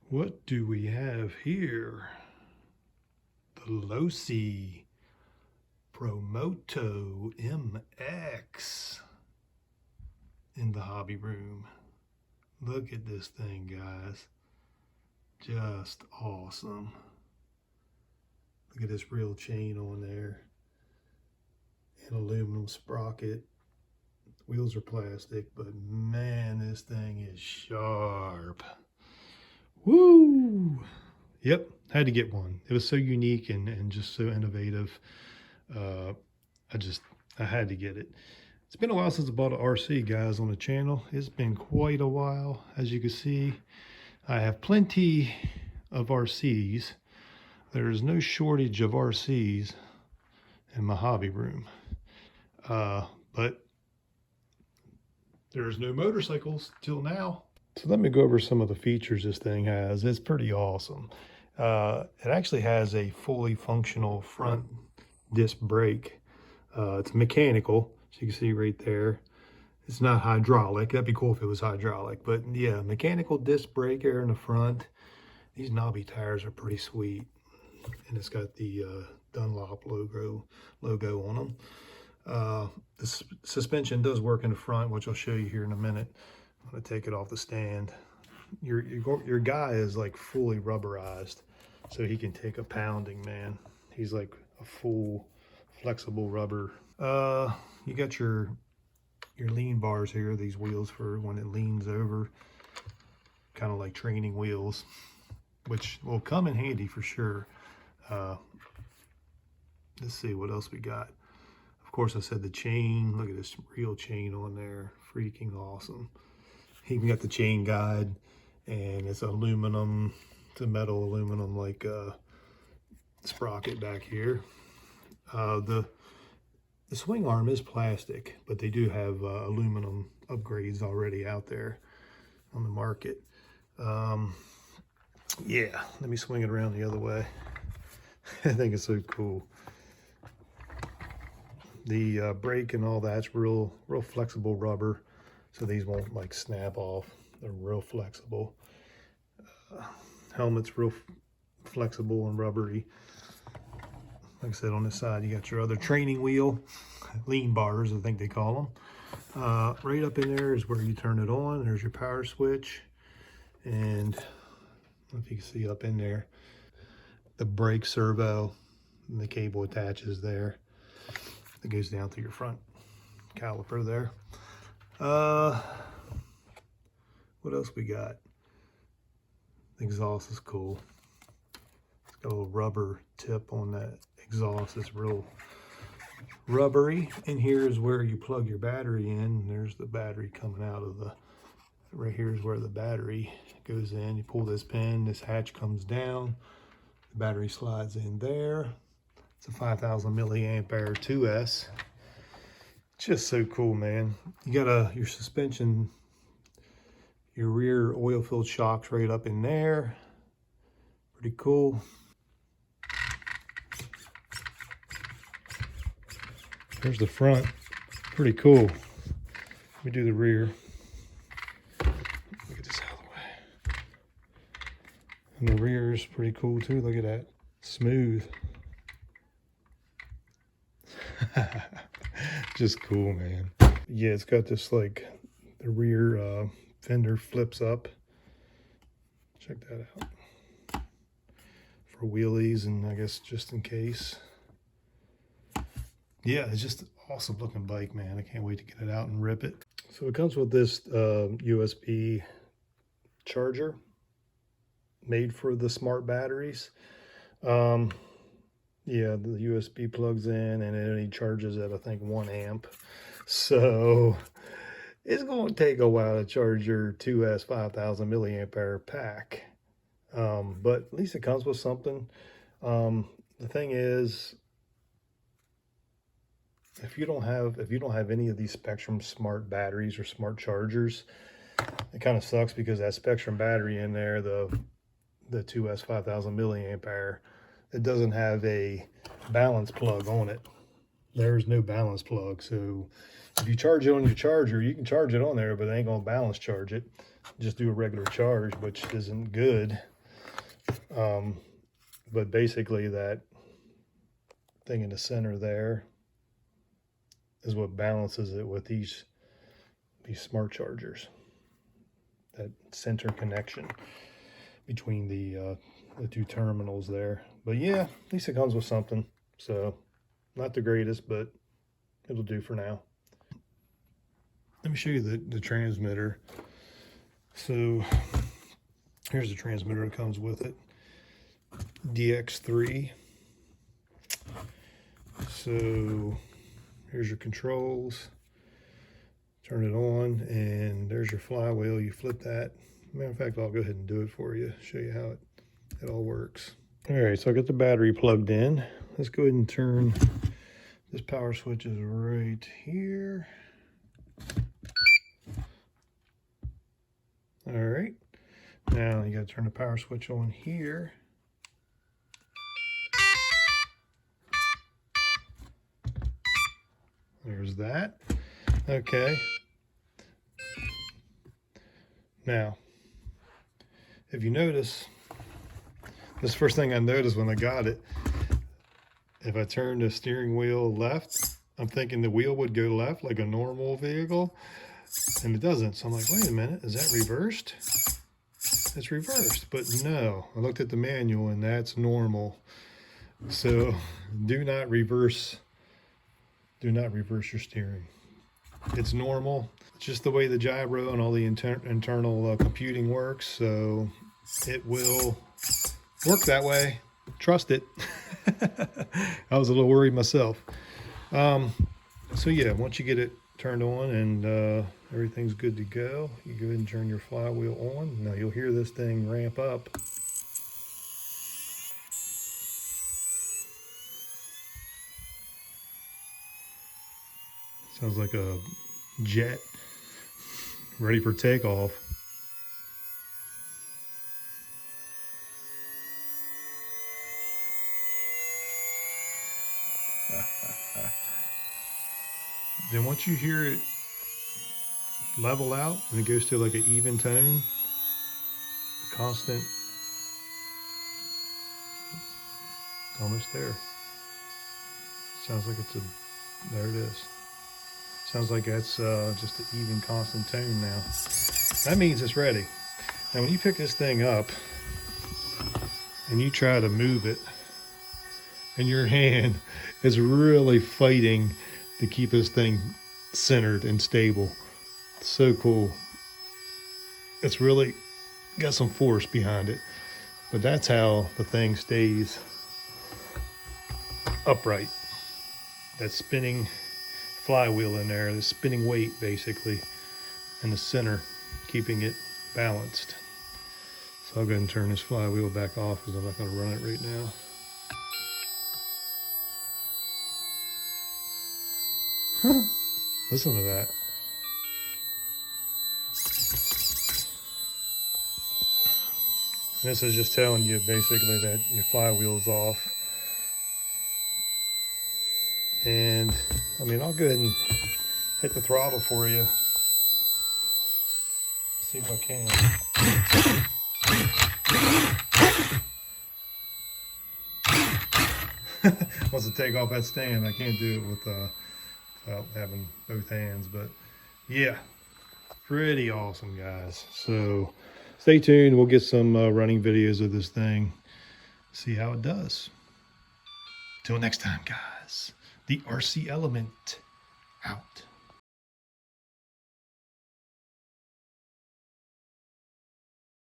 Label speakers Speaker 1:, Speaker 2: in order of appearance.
Speaker 1: What do we have here? The Losi Promoto MX in the hobby room. Look at this thing, guys. Just awesome. Look at this real chain on there. An aluminum sprocket. Wheels are plastic, but man, this thing is sharp. Woo! Yep, had to get one. It was so unique and just so innovative. I had to get it. It's been a while since I bought an RC, guys, on the channel. It's been quite a while. As you can see, I have plenty of RCs. There's no shortage of RCs in my hobby room. But there's no motorcycles till now. So let me go over some of the features this thing has. It's pretty awesome. It actually has a fully functional front disc brake. It's mechanical, so you can see right there. It's not hydraulic. That'd be cool if it was hydraulic, but yeah, mechanical disc brake air in the front. These knobby tires are pretty sweet, and it's got the Dunlop logo on them. The suspension does work in the front, which I'll show you here in a minute. I'm gonna take it off the stand. Your guy is like fully rubberized, so he can take a pounding, man. He's like a full flexible rubber. You got your lean bars here, these wheels for when it leans over, kind of like training wheels, which will come in handy for sure. Let's see what else we got. Of course, I said the chain. Look at this real chain on there. Freaking awesome. He even got the chain guide, and it's aluminum. It's a metal aluminum like sprocket back here. The swing arm is plastic, but they do have aluminum upgrades already out there on the market. Yeah, let me swing it around the other way. I think it's so cool. The brake and all that's real flexible rubber, so these won't like snap off. They're real flexible. Helmet's real flexible and rubbery. Like I said, on this side you got your other training wheel, lean bars I think they call them. Right up in there is where you turn it on. There's your power switch, and I don't know if you can see up in there the brake servo, and the cable attaches there. That goes down through your front caliper there. What else we got? The exhaust is cool. It's got a little rubber tip on that exhaust. It's real rubbery. And here is where you plug your battery in. There's the battery coming out of the, right here is where the battery goes in. You pull this pin, this hatch comes down, the battery slides in there. It's a 5,000 milliamp hour 2S. Just so cool, man. You got your suspension, your rear oil filled shocks right up in there. Pretty cool. There's the front. Pretty cool. Let me do the rear. Look at this out of the way. And the rear is pretty cool too. Look at that. Smooth. Just cool, man. Yeah, it's got this like the rear fender flips up. Check that out. For wheelies and I guess just in case. Yeah, it's just an awesome looking bike, man. I can't wait to get it out and rip it. So it comes with this USB charger made for the smart batteries. Yeah, the USB plugs in and it only charges at I think 1 amp. So it's going to take a while to charge your 2S 5,000 milliamp hour pack. But at least it comes with something. The thing is, if you don't have any of these Spectrum smart batteries or smart chargers, it kind of sucks because that Spectrum battery in there, the 2S 5,000 milliamp hour, it doesn't have a balance plug on it. There's no balance plug. So if you charge it on your charger, you can charge it on there, but it ain't gonna balance charge it. Just do a regular charge, which isn't good. But basically that thing in the center there is what balances it with these smart chargers. That center connection between the two terminals there. But yeah, at least it comes with something. So not the greatest, but it'll do for now. Let me show you the transmitter. So here's the transmitter that comes with it. DX3. So here's your controls. Turn it on, and there's your flywheel. You flip that. Matter of fact, I'll go ahead and do it for you, show you how it all works. All right, so I got the battery plugged in. Let's go ahead and turn this power switch is right here. All right, now you got to turn the power switch on here. There's that. Okay. Now, if you notice, this first thing I noticed when I got it, if I turn the steering wheel left, I'm thinking the wheel would go left like a normal vehicle, and it doesn't. So I'm like, wait a minute, is that reversed? It's reversed, but no. I looked at the manual and that's normal. So do not reverse your steering. It's normal. It's just the way the gyro and all the internal computing works. So it will work that way. Trust it. I was a little worried myself. So yeah, once you get it turned on and everything's good to go, you go ahead and turn your flywheel on. Now you'll hear this thing ramp up. Sounds like a jet ready for takeoff. Then once you hear it level out and it goes to like an even tone, constant, almost there. Sounds like there it is. Sounds like that's just an even constant tone now. That means it's ready. Now when you pick this thing up and you try to move it, and your hand is really fighting to keep this thing centered and stable. It's so cool. It's really got some force behind it, but that's how the thing stays upright. That spinning flywheel in there, the spinning weight basically in the center, keeping it balanced. So I'll go ahead and turn this flywheel back off because I'm not going to run it right now. Listen to that. This is just telling you basically that your flywheel's off. And I mean, I'll go ahead and hit the throttle for you. See if I can. Once I take off that stand, I can't do it without having both hands. But yeah, pretty awesome, guys. So stay tuned. We'll get some running videos of this thing, see how it does. Till next time, guys. The RC Element out.